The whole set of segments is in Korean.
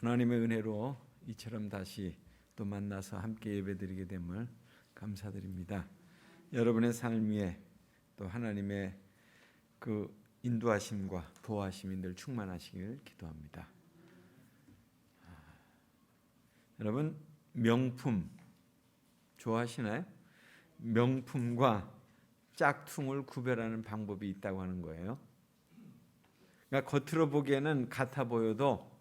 하나님의 은혜로 이처럼 다시 또 만나서 함께 예배드리게 됨을 감사드립니다. 여러분의 삶 위에 또 하나님의 그 인도하심과 보호하심이 늘 충만하시길 기도합니다. 여러분, 명품 좋아하시나요? 명품과 짝퉁을 구별하는 방법이 있다고 하는 거예요. 그러니까 겉으로 보기에는 같아 보여도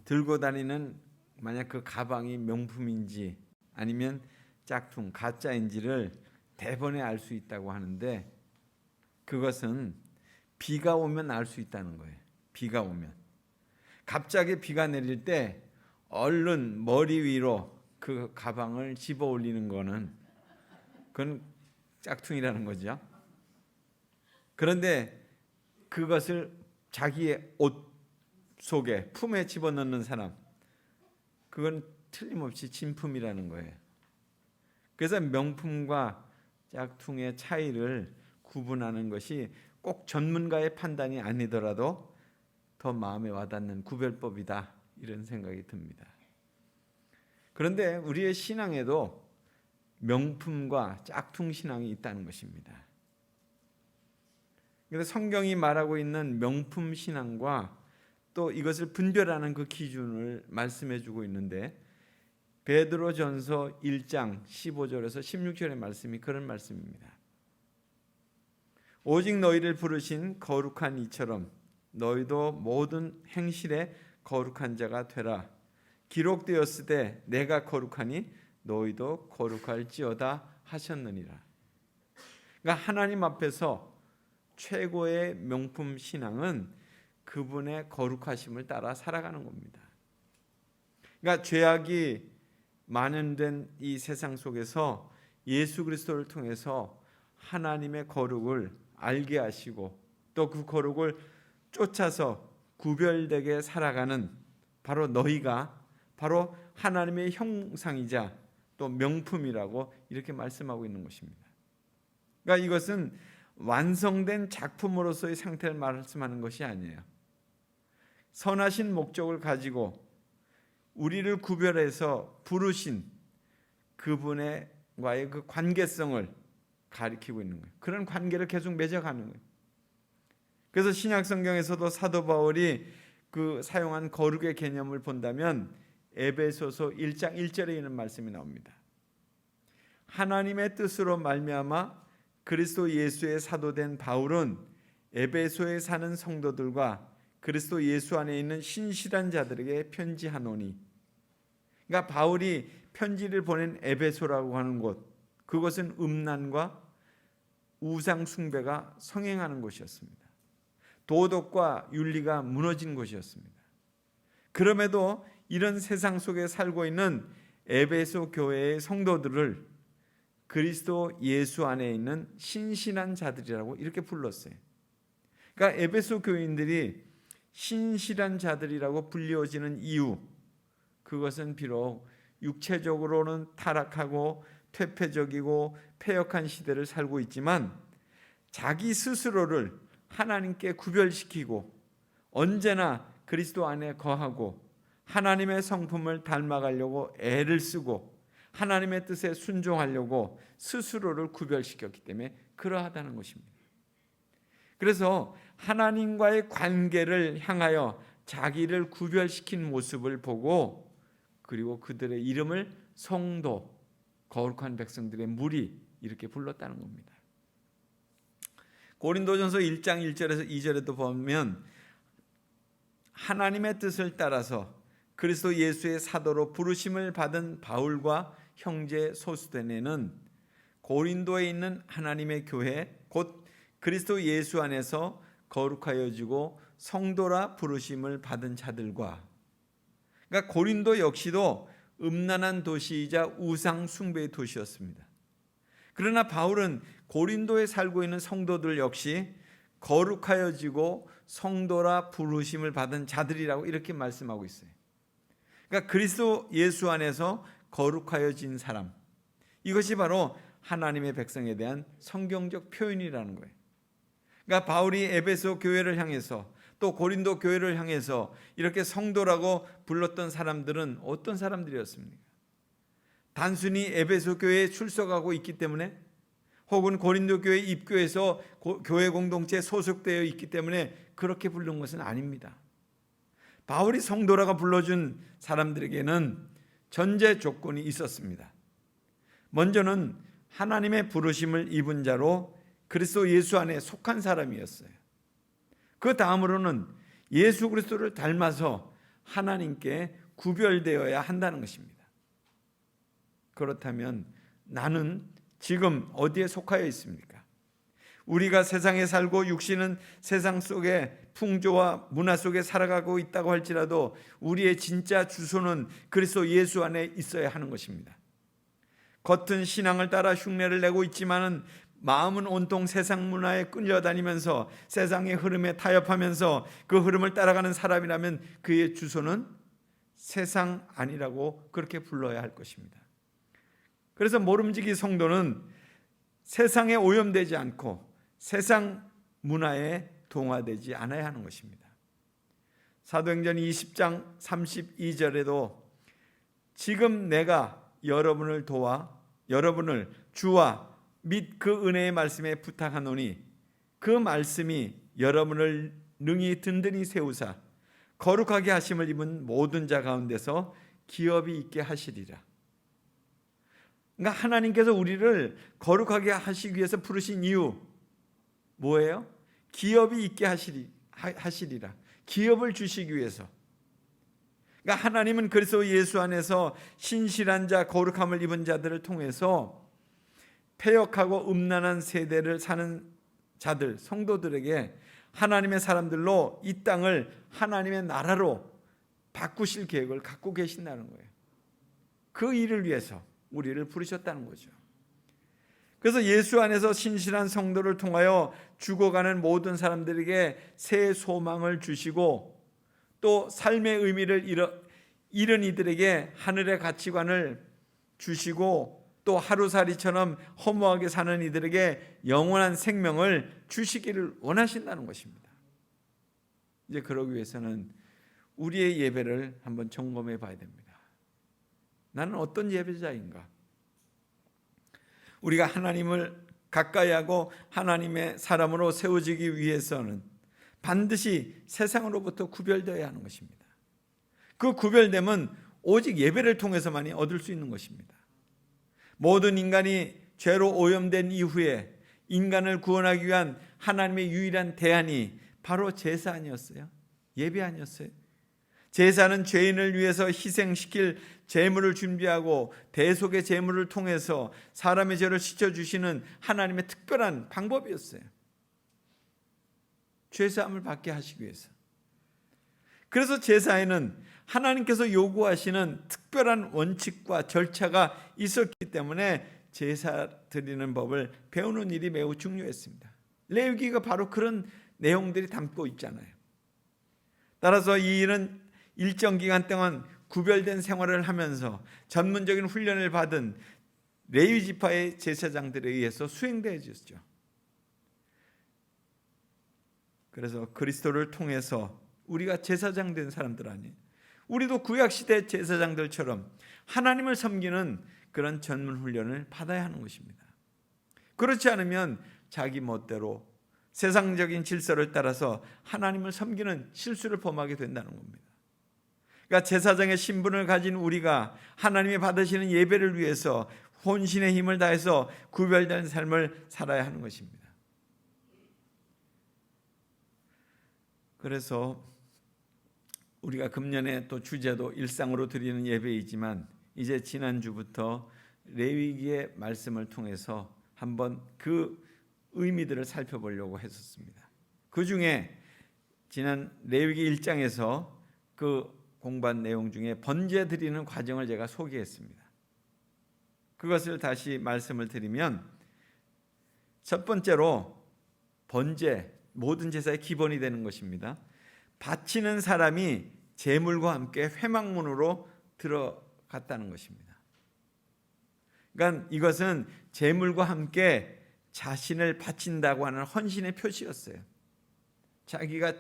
들고 다니는 만약 그 가방이 명품인지 아니면 짝퉁, 가짜인지를 대번에 알 수 있다고 하는데, 그것은 비가 오면 알 수 있다는 거예요. 비가 오면 갑자기 비가 내릴 때 얼른 머리 위로 그 가방을 집어 올리는 거는 그건 짝퉁이라는 거죠. 그런데 그것을 자기의 옷 속에 품에 집어넣는 사람, 그건 틀림없이 진품이라는 거예요. 그래서 명품과 짝퉁의 차이를 구분하는 것이 꼭 전문가의 판단이 아니더라도 더 마음에 와닿는 구별법이다, 이런 생각이 듭니다. 그런데 우리의 신앙에도 명품과 짝퉁 신앙이 있다는 것입니다. 그래서 성경이 말하고 있는 명품 신앙과 또 이것을 분별하는 그 기준을 말씀해 주고 있는데, 베드로전서 1장 15절에서 16절의 말씀이 그런 말씀입니다. 오직 너희를 부르신 거룩한 이처럼 너희도 모든 행실에 거룩한 자가 되라. 기록되었으되 내가 거룩하니 너희도 거룩할지어다 하셨느니라. 그러니까 하나님 앞에서 최고의 명품 신앙은 그분의 거룩하심을 따라 살아가는 겁니다. 그러니까 죄악이 만연된 이 세상 속에서 예수 그리스도를 통해서 하나님의 거룩을 알게 하시고 또 그 거룩을 쫓아서 구별되게 살아가는 바로 너희가 바로 하나님의 형상이자 또 명품이라고 이렇게 말씀하고 있는 것입니다. 그러니까 이것은 완성된 작품으로서의 상태를 말씀하는 것이 아니에요. 선하신 목적을 가지고 우리를 구별해서 부르신 그분과의 그 관계성을 가리키고 있는 거예요. 그런 관계를 계속 맺어가는 거예요. 그래서 신약 성경에서도 사도 바울이 그 사용한 거룩의 개념을 본다면 에베소서 1장 1절에 있는 말씀이 나옵니다. 하나님의 뜻으로 말미암아 그리스도 예수의 사도된 바울은 에베소에 사는 성도들과 그리스도 예수 안에 있는 신실한 자들에게 편지하노니, 그러니까 바울이 편지를 보낸 에베소라고 하는 곳, 그것은 음란과 우상 숭배가 성행하는 곳이었습니다. 도덕과 윤리가 무너진 곳이었습니다. 그럼에도 이런 세상 속에 살고 있는 에베소 교회의 성도들을 그리스도 예수 안에 있는 신실한 자들이라고 이렇게 불렀어요. 그러니까 에베소 교인들이 신실한 자들이라고 불리워지는 이유, 그것은 비록 육체적으로는 타락하고 퇴폐적이고 패역한 시대를 살고 있지만 자기 스스로를 하나님께 구별시키고 언제나 그리스도 안에 거하고 하나님의 성품을 닮아가려고 애를 쓰고 하나님의 뜻에 순종하려고 스스로를 구별시켰기 때문에 그러하다는 것입니다. 그래서 하나님과의 관계를 향하여 자기를 구별시킨 모습을 보고, 그리고 그들의 이름을 성도, 거룩한 백성들의 무리 이렇게 불렀다는 겁니다. 고린도전서 1장 1절에서 2절에도 보면 하나님의 뜻을 따라서 그리스도 예수의 사도로 부르심을 받은 바울과 형제 소수대네는 고린도에 있는 하나님의 교회 곧 그리스도 예수 안에서 거룩하여지고 성도라 부르심을 받은 자들과, 그러니까 고린도 역시도 음란한 도시이자 우상 숭배의 도시였습니다. 그러나 바울은 고린도에 살고 있는 성도들 역시 거룩하여지고 성도라 부르심을 받은 자들이라고 이렇게 말씀하고 있어요. 그러니까 그리스도 예수 안에서 거룩하여진 사람, 이것이 바로 하나님의 백성에 대한 성경적 표현이라는 거예요. 그러니까 바울이 에베소 교회를 향해서 또 고린도 교회를 향해서 이렇게 성도라고 불렀던 사람들은 어떤 사람들이었습니까? 단순히 에베소 교회에 출석하고 있기 때문에, 혹은 고린도 교회 입교해서 교회 공동체에 소속되어 있기 때문에 그렇게 부른 것은 아닙니다. 바울이 성도라고 불러준 사람들에게는 전제 조건이 있었습니다. 먼저는 하나님의 부르심을 입은 자로 그리스도 예수 안에 속한 사람이었어요. 그 다음으로는 예수 그리스도를 닮아서 하나님께 구별되어야 한다는 것입니다. 그렇다면 나는 지금 어디에 속하여 있습니까? 우리가 세상에 살고 육신은 세상 속에 풍조와 문화 속에 살아가고 있다고 할지라도 우리의 진짜 주소는 그리스도 예수 안에 있어야 하는 것입니다. 겉은 신앙을 따라 흉내를 내고 있지만은 마음은 온통 세상 문화에 끌려다니면서 세상의 흐름에 타협하면서 그 흐름을 따라가는 사람이라면 그의 주소는 세상 아니라고 그렇게 불러야 할 것입니다. 그래서 모름지기 성도는 세상에 오염되지 않고 세상 문화에 동화되지 않아야 하는 것입니다. 사도행전 20장 32절에도 지금 내가 여러분을 도와 여러분을 주와 및 그 은혜의 말씀에 부탁하노니 그 말씀이 여러분을 능히 든든히 세우사 거룩하게 하심을 입은 모든 자 가운데서 기업이 있게 하시리라. 그러니까 하나님께서 우리를 거룩하게 하시기 위해서 부르신 이유 뭐예요? 기업이 있게 하시리라. 기업을 주시기 위해서. 그러니까 하나님은 그리스도 예수 안에서 신실한 자, 거룩함을 입은 자들을 통해서 패역하고 음란한 세대를 사는 자들, 성도들에게 하나님의 사람들로 이 땅을 하나님의 나라로 바꾸실 계획을 갖고 계신다는 거예요. 그 일을 위해서 우리를 부르셨다는 거죠. 그래서 예수 안에서 신실한 성도를 통하여 죽어가는 모든 사람들에게 새 소망을 주시고 또 삶의 의미를 잃은 이들에게 하늘의 가치관을 주시고 또 하루살이처럼 허무하게 사는 이들에게 영원한 생명을 주시기를 원하신다는 것입니다. 이제 그러기 위해서는 우리의 예배를 한번 점검해 봐야 됩니다. 나는 어떤 예배자인가? 우리가 하나님을 가까이 하고 하나님의 사람으로 세워지기 위해서는 반드시 세상으로부터 구별되어야 하는 것입니다. 그 구별됨은 오직 예배를 통해서만이 얻을 수 있는 것입니다. 모든 인간이 죄로 오염된 이후에 인간을 구원하기 위한 하나님의 유일한 대안이 바로 제사 아니었어요? 예배 아니었어요? 제사는 죄인을 위해서 희생시킬 제물을 준비하고 대속의 제물을 통해서 사람의 죄를 씻어주시는 하나님의 특별한 방법이었어요. 죄사함을 받게 하시기 위해서. 그래서 제사에는 하나님께서 요구하시는 특별한 원칙과 절차가 있었기 때문에 제사 드리는 법을 배우는 일이 매우 중요했습니다. 레위기가 바로 그런 내용들이 담고 있잖아요. 따라서 이 일은 일정 기간 동안 구별된 생활을 하면서 전문적인 훈련을 받은 레위 지파의 제사장들에 의해서 수행되어졌죠. 그래서 그리스도를 통해서 우리가 제사장 된 사람들 아니에요. 우리도 구약시대 제사장들처럼 하나님을 섬기는 그런 전문 훈련을 받아야 하는 것입니다. 그렇지 않으면 자기 멋대로 세상적인 질서를 따라서 하나님을 섬기는 실수를 범하게 된다는 겁니다. 그러니까 제사장의 신분을 가진 우리가 하나님이 받으시는 예배를 위해서 혼신의 힘을 다해서 구별된 삶을 살아야 하는 것입니다. 그래서 우리가 금년에 또 주제도 일상으로 드리는 예배이지만 이제 지난주부터 레위기의 말씀을 통해서 한번 그 의미들을 살펴보려고 했었습니다. 그 중에 지난 레위기 1장에서 그 공부한 내용 중에 번제 드리는 과정을 제가 소개했습니다. 그것을 다시 말씀을 드리면 첫 번째로 번제, 모든 제사의 기본이 되는 것입니다. 바치는 사람이 제물과 함께 회막문으로 들어갔다는 것입니다. 그러니까 이것은 제물과 함께 자신을 바친다고 하는 헌신의 표시였어요. 자기가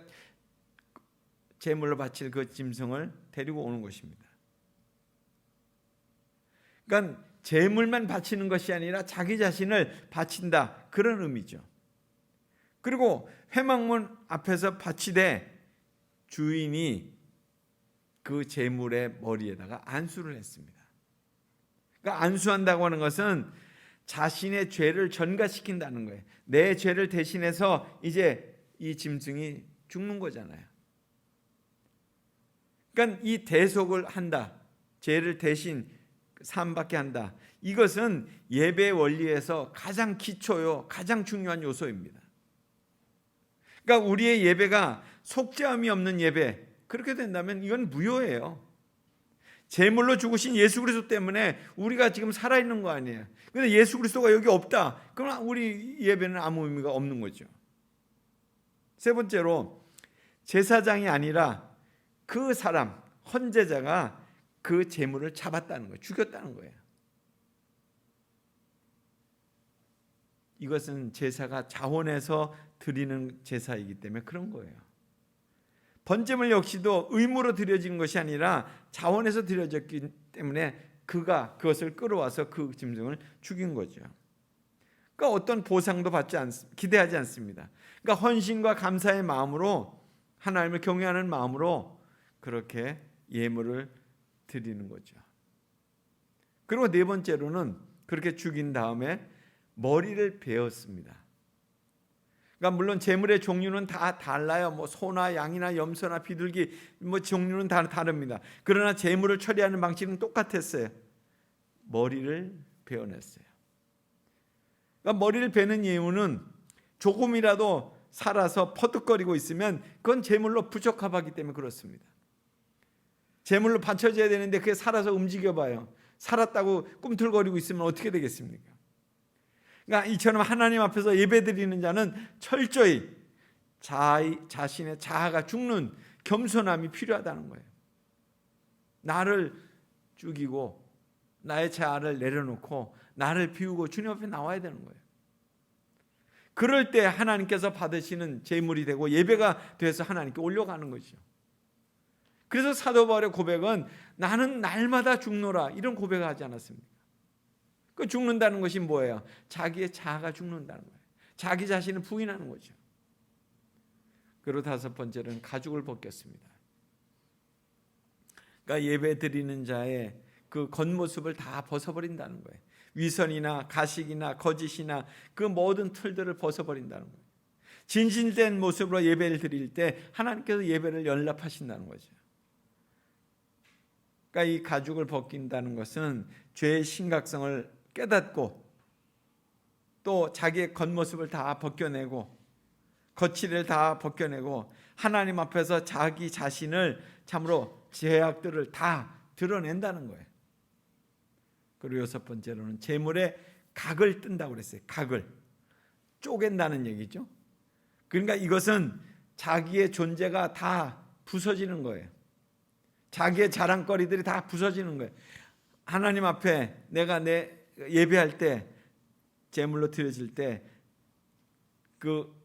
제물로 바칠 그 짐승을 데리고 오는 것입니다. 그러니까 제물만 바치는 것이 아니라 자기 자신을 바친다, 그런 의미죠. 그리고 회막문 앞에서 바치되 주인이 그 제물의 머리에다가 안수를 했습니다. 그러니까 안수한다고 하는 것은 자신의 죄를 전가시킨다는 거예요. 내 죄를 대신해서 이제 이 짐승이 죽는 거잖아요. 그러니까 이 대속을 한다, 죄를 대신 사함받게 한다, 이것은 예배 원리에서 가장 기초요, 가장 중요한 요소입니다. 그러니까 우리의 예배가 속죄함이 없는 예배, 그렇게 된다면 이건 무효예요. 제물로 죽으신 예수 그리스도 때문에 우리가 지금 살아있는 거 아니에요. 그런데 예수 그리스도가 여기 없다, 그럼 우리 예배는 아무 의미가 없는 거죠. 세 번째로, 제사장이 아니라 그 사람, 헌제자가 그 제물을 잡았다는 거예요. 죽였다는 거예요. 이것은 제사가 자원해서 드리는 제사이기 때문에 그런 거예요. 번제물 역시도 의무로 드려진 것이 아니라 자원해서 드려졌기 때문에 그가 그것을 끌어와서 그 짐승을 죽인 거죠. 그러니까 어떤 보상도 기대하지 않습니다. 그러니까 헌신과 감사의 마음으로, 하나님을 경외하는 마음으로 그렇게 예물을 드리는 거죠. 그리고 네 번째로는 그렇게 죽인 다음에 머리를 베었습니다. 그러니까 물론 제물의 종류는 다 달라요. 뭐 소나 양이나 염소나 비둘기, 뭐 종류는 다 다릅니다. 그러나 제물을 처리하는 방식은 똑같았어요. 머리를 베어냈어요. 그러니까 머리를 베는 이유는 조금이라도 살아서 퍼득거리고 있으면 그건 제물로 부적합하기 때문에 그렇습니다. 제물로 바쳐져야 되는데 그게 살아서 움직여봐요. 살았다고 꿈틀거리고 있으면 어떻게 되겠습니까? 그러니까 이처럼 하나님 앞에서 예배드리는 자는 철저히 자신의 자아가 죽는 겸손함이 필요하다는 거예요. 나를 죽이고 나의 자아를 내려놓고 나를 비우고 주님 앞에 나와야 되는 거예요. 그럴 때 하나님께서 받으시는 제물이 되고 예배가 돼서 하나님께 올려가는 거죠. 그래서 사도 바울의 고백은 나는 날마다 죽노라, 이런 고백을 하지 않았습니까? 그 죽는다는 것이 뭐예요? 자기의 자아가 죽는다는 거예요. 자기 자신을 부인하는 거죠. 그리고 다섯 번째는 가죽을 벗겼습니다. 그러니까 예배 드리는 자의 그 겉모습을 다 벗어버린다는 거예요. 위선이나 가식이나 거짓이나 그 모든 틀들을 벗어버린다는 거예요. 진실된 모습으로 예배를 드릴 때 하나님께서 예배를 연락하신다는 거죠. 그러니까 이 가죽을 벗긴다는 것은 죄의 심각성을 깨닫고 또 자기의 겉모습을 다 벗겨내고 거칠을 다 벗겨내고 하나님 앞에서 자기 자신을 참으로 죄악들을 다 드러낸다는 거예요. 그리고 여섯 번째로는 제물의 각을 뜬다고 그랬어요. 각을 쪼갠다는 얘기죠. 그러니까 이것은 자기의 존재가 다 부서지는 거예요. 자기의 자랑거리들이 다 부서지는 거예요. 하나님 앞에 내가 예배할 때, 제물로 드려질 때 그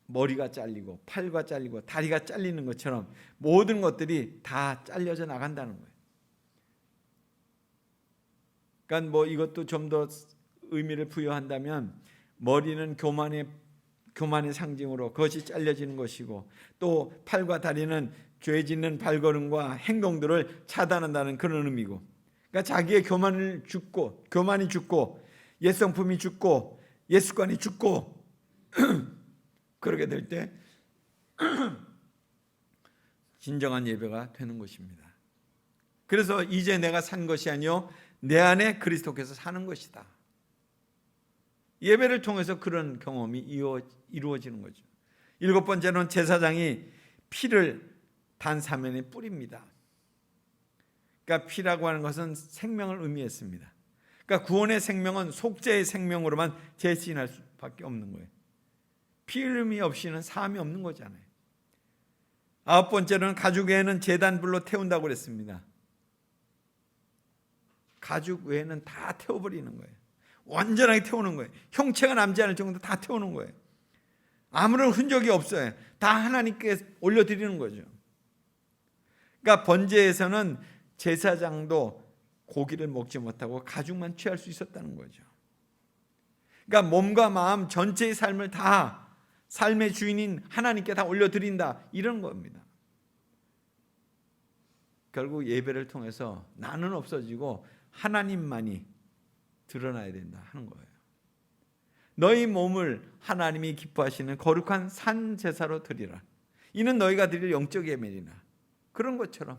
머리가 잘리고 팔과 잘리고 다리가 잘리는 것처럼 모든 것들이 다 잘려져 나간다는 거예요. 그러니까 뭐 이것도 좀 더 의미를 부여한다면 머리는 교만의 상징으로 그것이 잘려지는 것이고, 또 팔과 다리는 죄 짓는 발걸음과 행동들을 차단한다는 그런 의미고, 그러니까 자기의 교만이 죽고 예성품이 죽고 예습관이 죽고 그렇게 될 때 진정한 예배가 되는 것입니다. 그래서 이제 내가 산 것이 아니요 내 안에 그리스도께서 사는 것이다. 예배를 통해서 그런 경험이 이루어지는 거죠. 일곱 번째는 제사장이 피를 단사면에 뿌립니다. 그러니까 피라고 하는 것은 생명을 의미했습니다. 그러니까 구원의 생명은 속죄의 생명으로만 재신할 수밖에 없는 거예요. 피 흘림이 없이는 사함이 없는 거잖아요. 아홉 번째로는 가죽 외에는 제단불로 태운다고 그랬습니다. 가죽 외에는 다 태워버리는 거예요. 완전하게 태우는 거예요. 형체가 남지 않을 정도 다 태우는 거예요. 아무런 흔적이 없어요. 다 하나님께 올려드리는 거죠. 그러니까 번제에서는 제사장도 고기를 먹지 못하고 가죽만 취할 수 있었다는 거죠. 그러니까 몸과 마음 전체의 삶을 다 삶의 주인인 하나님께 다 올려드린다, 이런 겁니다. 결국 예배를 통해서 나는 없어지고 하나님만이 드러나야 된다 하는 거예요. 너희 몸을 하나님이 기뻐하시는 거룩한 산 제사로 드리라. 이는 너희가 드릴 영적 예배니라. 그런 것처럼.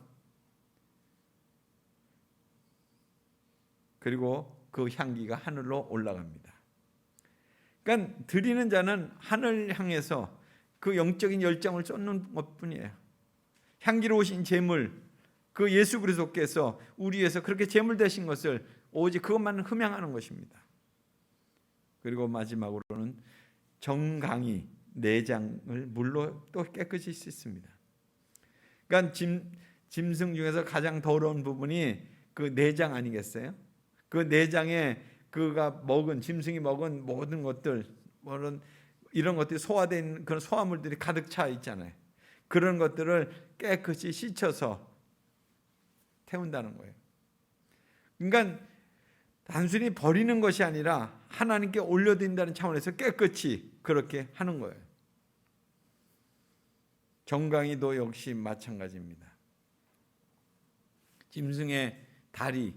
그리고 그 향기가 하늘로 올라갑니다. 그러니까 드리는 자는 하늘 향해서 그 영적인 열정을 쏟는 것뿐이에요. 향기로우신 제물, 그 예수 그리스도께서 우리 위해서 그렇게 제물 되신 것을 오직 그것만 흠양하는 것입니다. 그리고 마지막으로는 정강이 내장을 물로 또 깨끗이 씻습니다. 그러니까 짐승 중에서 가장 더러운 부분이 그 내장 아니겠어요? 그 내장에 그가 먹은, 짐승이 먹은 모든 것들, 이런 것들이 소화된 그런 소화물들이 가득 차 있잖아요. 그런 것들을 깨끗이 씻어서 태운다는 거예요. 그러니까 단순히 버리는 것이 아니라 하나님께 올려드린다는 차원에서 깨끗이 그렇게 하는 거예요. 정강이도 역시 마찬가지입니다. 짐승의 다리,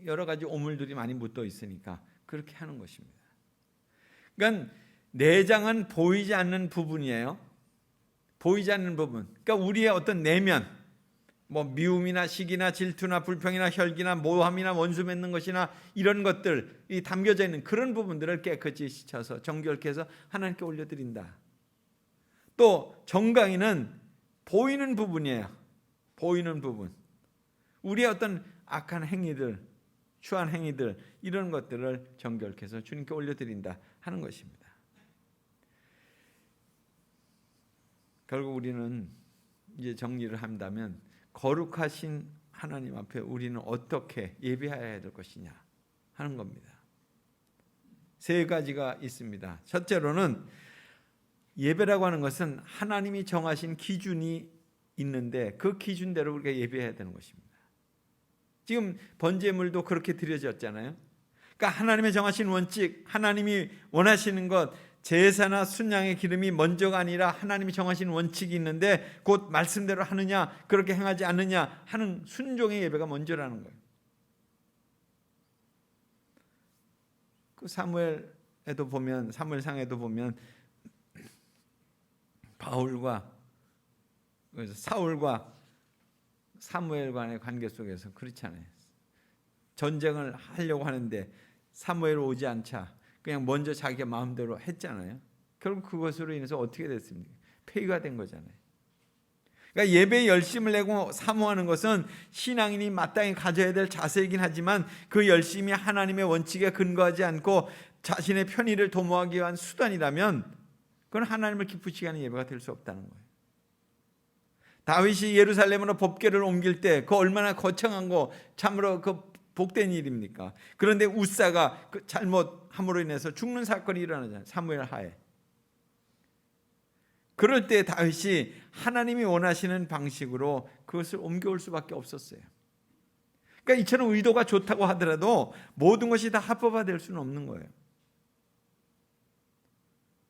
여러 가지 오물들이 많이 묻어 있으니까 그렇게 하는 것입니다. 그러니까 내장은 보이지 않는 부분이에요. 보이지 않는 부분. 그러니까 우리의 어떤 내면, 뭐 미움이나 시기나 질투나 불평이나 혈기나 모함이나 원수 맺는 것이나 이런 것들이 담겨져 있는 그런 부분들을 깨끗이 씻어서 정결케 해서 하나님께 올려드린다. 또 정강이는 보이는 부분이에요. 보이는 부분. 우리의 어떤 악한 행위들, 추한 행위들, 이런 것들을 정결케 해서 주님께 올려드린다 하는 것입니다. 결국 우리는 이제 정리를 한다면 거룩하신 하나님 앞에 우리는 어떻게 예배해야 될 것이냐 하는 겁니다. 세 가지가 있습니다. 첫째로는 예배라고 하는 것은 하나님이 정하신 기준이 있는데 그 기준대로 우리가 예배해야 되는 것입니다. 지금 번제물도 그렇게 드려졌잖아요. 그러니까 하나님의 정하신 원칙, 하나님이 원하시는 것, 제사나 순양의 기름이 먼저가 아니라 하나님이 정하신 원칙이 있는데 곧 말씀대로 하느냐 그렇게 행하지 않느냐 하는 순종의 예배가 먼저라는 거예요. 그 사무엘에도 보면, 사무엘상에도 보면 바울과 사울과 사무엘 간의 관계 속에서 그렇잖아요. 전쟁을 하려고 하는데 사무엘 오지 않자 그냥 먼저 자기가 마음대로 했잖아요. 결국 그것으로 인해서 어떻게 됐습니까? 폐위가 된 거잖아요. 그러니까 예배에 열심을 내고 사모하는 것은 신앙인이 마땅히 가져야 될 자세이긴 하지만 그 열심이 하나님의 원칙에 근거하지 않고 자신의 편의를 도모하기 위한 수단이라면 그건 하나님을 기쁘시게 하는 예배가 될 수 없다는 거예요. 다윗이 예루살렘으로 법궤를 옮길 때 그 얼마나 거창한 거, 참으로 그 복된 일입니까? 그런데 우사가 그 잘못함으로 인해서 죽는 사건이 일어나잖아요. 사무엘 하에. 그럴 때 다윗이 하나님이 원하시는 방식으로 그것을 옮겨올 수밖에 없었어요. 그러니까 이처럼 의도가 좋다고 하더라도 모든 것이 다 합법화될 수는 없는 거예요.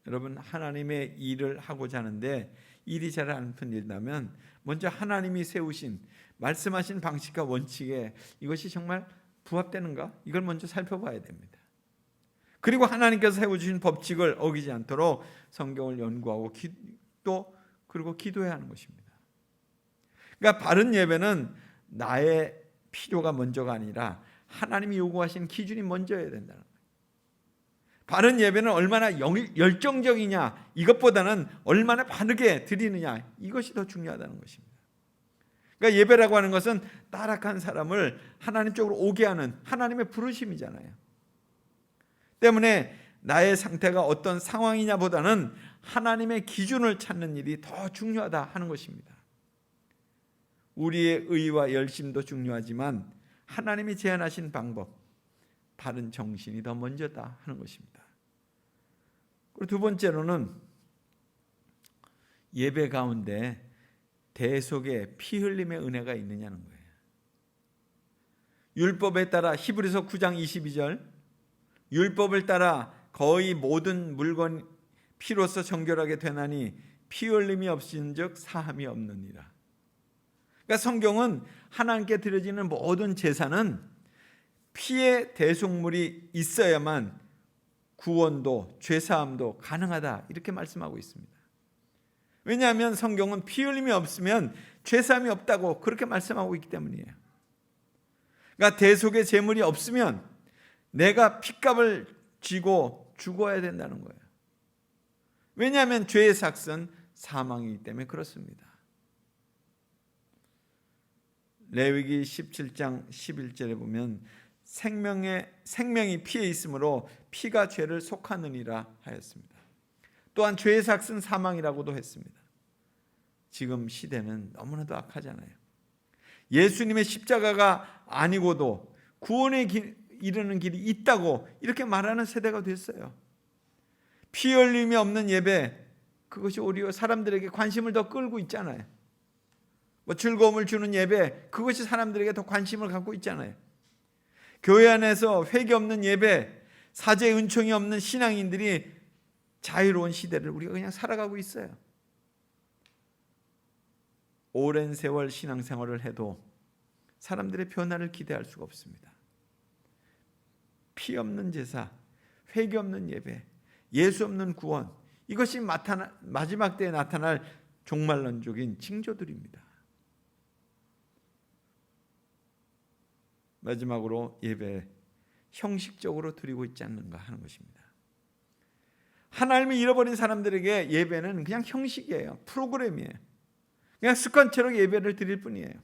여러분, 하나님의 일을 하고자 하는데 일이 잘 안 풀린다면 먼저 하나님이 세우신 말씀하신 방식과 원칙에 이것이 정말 부합되는가? 이걸 먼저 살펴봐야 됩니다. 그리고 하나님께서 세워주신 법칙을 어기지 않도록 성경을 연구하고 그리고 기도해야 하는 것입니다. 그러니까 바른 예배는 나의 필요가 먼저가 아니라 하나님이 요구하신 기준이 먼저여야 된다는 거예요. 바른 예배는 얼마나 열정적이냐 이것보다는 얼마나 바르게 드리느냐 이것이 더 중요하다는 것입니다. 그러니까 예배라고 하는 것은 타락한 사람을 하나님 쪽으로 오게 하는 하나님의 부르심이잖아요. 때문에 나의 상태가 어떤 상황이냐 보다는 하나님의 기준을 찾는 일이 더 중요하다 하는 것입니다. 우리의 의와 열심도 중요하지만 하나님이 제안하신 방법, 바른 정신이 더 먼저다 하는 것입니다. 그리고 두 번째로는 예배 가운데 대속의 피 흘림의 은혜가 있느냐는 거예요. 율법에 따라 히브리서 9장 22절, 율법을 따라 거의 모든 물건 피로써 정결하게 되나니 피 흘림이 없은즉 사함이 없느니라. 그러니까 성경은 하나님께 드려지는 모든 제사는 피의 대속물이 있어야만 구원도 죄사함도 가능하다, 이렇게 말씀하고 있습니다. 왜냐하면 성경은 피 흘림이 없으면 죄사함이 없다고 그렇게 말씀하고 있기 때문이에요. 그러니까 대속의 제물이 없으면 내가 핏값을 쥐고 죽어야 된다는 거예요. 왜냐하면 죄의 삭은 사망이기 때문에 그렇습니다. 레위기 17장 11절에 보면 생명이 피에 있으므로 피가 죄를 속하느니라 하였습니다. 또한 죄의 삭은 사망이라고도 했습니다. 지금 시대는 너무나도 악하잖아요. 예수님의 십자가가 아니고도 구원에 이르는 길이 있다고 이렇게 말하는 세대가 됐어요. 피 흘림이 없는 예배, 그것이 오히려 사람들에게 관심을 더 끌고 있잖아요. 즐거움을 주는 예배, 그것이 사람들에게 더 관심을 갖고 있잖아요. 교회 안에서 회개 없는 예배, 사죄 은총이 없는 신앙인들이 자유로운 시대를 우리가 그냥 살아가고 있어요. 오랜 세월 신앙생활을 해도 사람들의 변화를 기대할 수가 없습니다. 피 없는 제사, 회개 없는 예배, 예수 없는 구원, 이것이 마지막 때에 나타날 종말론적인 징조들입니다. 마지막으로 예배, 형식적으로 드리고 있지 않는가 하는 것입니다. 하나님을 잃어버린 사람들에게 예배는 그냥 형식이에요. 프로그램이에요. 그냥 습관처럼 예배를 드릴 뿐이에요.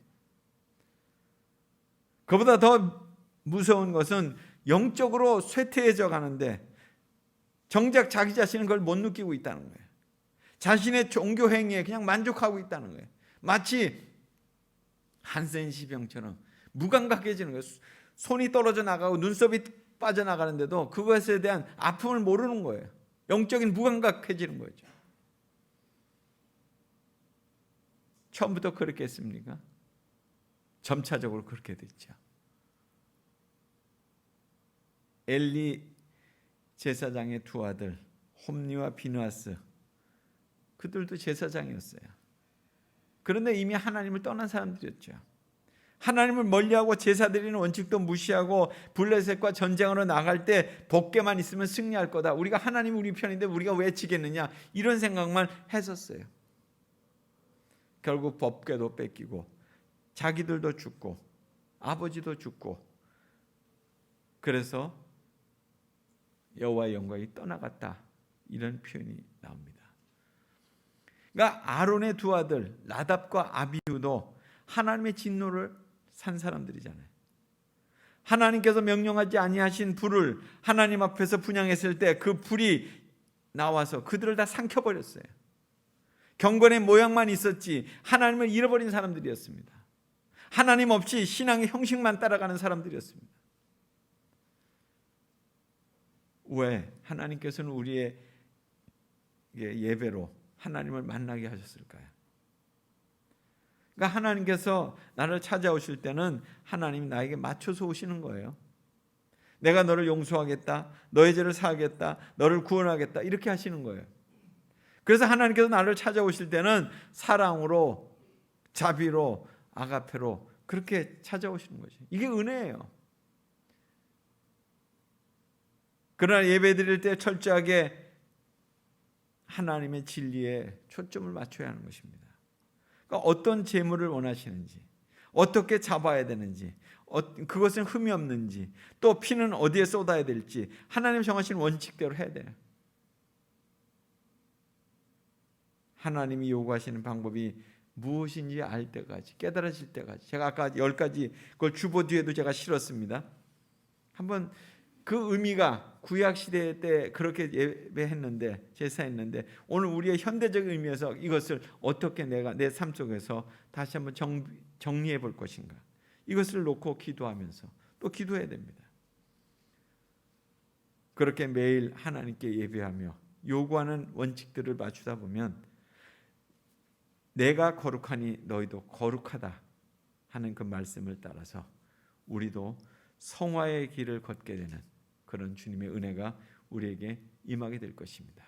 그보다 더 무서운 것은 영적으로 쇠퇴해져 가는데 정작 자기 자신은 그걸 못 느끼고 있다는 거예요. 자신의 종교 행위에 그냥 만족하고 있다는 거예요. 마치 한센시병처럼 무감각해지는 거예요. 손이 떨어져 나가고 눈썹이 빠져나가는데도 그것에 대한 아픔을 모르는 거예요. 영적인 무감각해지는 거죠. 처음부터 그렇게 했습니까? 점차적으로 그렇게 됐죠. 엘리 제사장의 두 아들 홈리와 비느하스, 그들도 제사장이었어요. 그런데 이미 하나님을 떠난 사람들이었죠. 하나님을 멀리하고 제사 드리는 원칙도 무시하고 블레셋과 전쟁으로 나갈 때 법궤만 있으면 승리할 거다. 우리가 하나님 우리 편인데 우리가 왜 지겠느냐, 이런 생각만 했었어요. 결국 법궤도 뺏기고 자기들도 죽고 아버지도 죽고, 그래서 여호와의 영광이 떠나갔다, 이런 표현이 나옵니다. 그러니까 아론의 두 아들 나답과 아비후도 하나님의 진노를 산 사람들이잖아요. 하나님께서 명령하지 아니하신 불을 하나님 앞에서 분향했을 때 그 불이 나와서 그들을 다 삼켜버렸어요. 경건의 모양만 있었지 하나님을 잃어버린 사람들이었습니다. 하나님 없이 신앙의 형식만 따라가는 사람들이었습니다. 왜 하나님께서는 우리의 예배로 하나님을 만나게 하셨을까요? 그러니까 하나님께서 나를 찾아오실 때는 하나님이 나에게 맞춰서 오시는 거예요. 내가 너를 용서하겠다, 너의 죄를 사하겠다, 너를 구원하겠다, 이렇게 하시는 거예요. 그래서 하나님께서 나를 찾아오실 때는 사랑으로, 자비로, 아가페로 그렇게 찾아오시는 거죠. 이게 은혜예요. 그러나 예배 드릴 때 철저하게 하나님의 진리에 초점을 맞춰야 하는 것입니다. 그러니까 어떤 제물을 원하시는지, 어떻게 잡아야 되는지, 그것은 흠이 없는지, 또 피는 어디에 쏟아야 될지 하나님 정하신 원칙대로 해야 돼요. 하나님이 요구하시는 방법이 무엇인지 알 때까지, 깨달아질 때까지. 제가 아까 10가지 그걸 주보 뒤에도 제가 실었습니다. 한번 그 의미가 구약시대 때 그렇게 예배했는데, 제사했는데, 오늘 우리의 현대적 의미에서 이것을 어떻게 내가 내 삶 속에서 다시 한번 정리해 볼 것인가, 이것을 놓고 기도하면서 또 기도해야 됩니다. 그렇게 매일 하나님께 예배하며 요구하는 원칙들을 맞추다 보면 내가 거룩하니 너희도 거룩하다 하는 그 말씀을 따라서 우리도 성화의 길을 걷게 되는 그런 주님의 은혜가 우리에게 임하게 될 것입니다.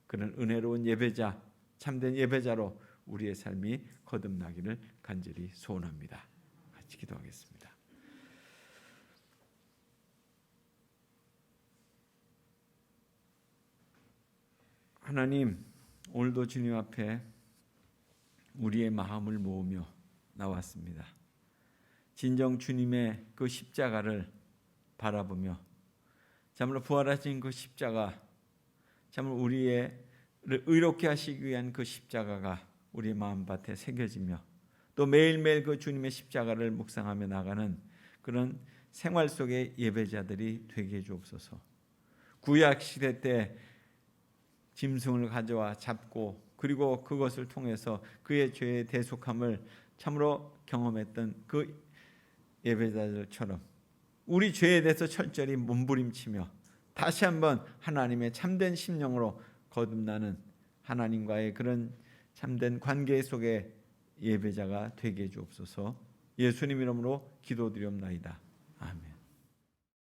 그런 은혜로운 예배자, 참된 예배자로 우리의 삶이 거듭나기를 간절히 소원합니다. 같이 기도하겠습니다. 하나님, 오늘도 주님 앞에 우리의 마음을 모으며 나왔습니다. 진정 주님의 그 십자가를 바라보며 참으로 부활하신 그 십자가, 참으로 우리의 의롭게 하시기 위한 그 십자가가 우리의 마음밭에 새겨지며 또 매일매일 그 주님의 십자가를 묵상하며 나가는 그런 생활 속의 예배자들이 되게 해 주옵소서. 구약 시대 때 짐승을 가져와 잡고 그리고 그것을 통해서 그의 죄의 대속함을 참으로 경험했던 그 예배자들처럼 우리 죄에 대해서 철저히 몸부림치며 다시 한번 하나님의 참된 심령으로 거듭나는 하나님과의 그런 참된 관계 속의 예배자가 되게 해 주옵소서. 예수님 이름으로 기도드리옵나이다.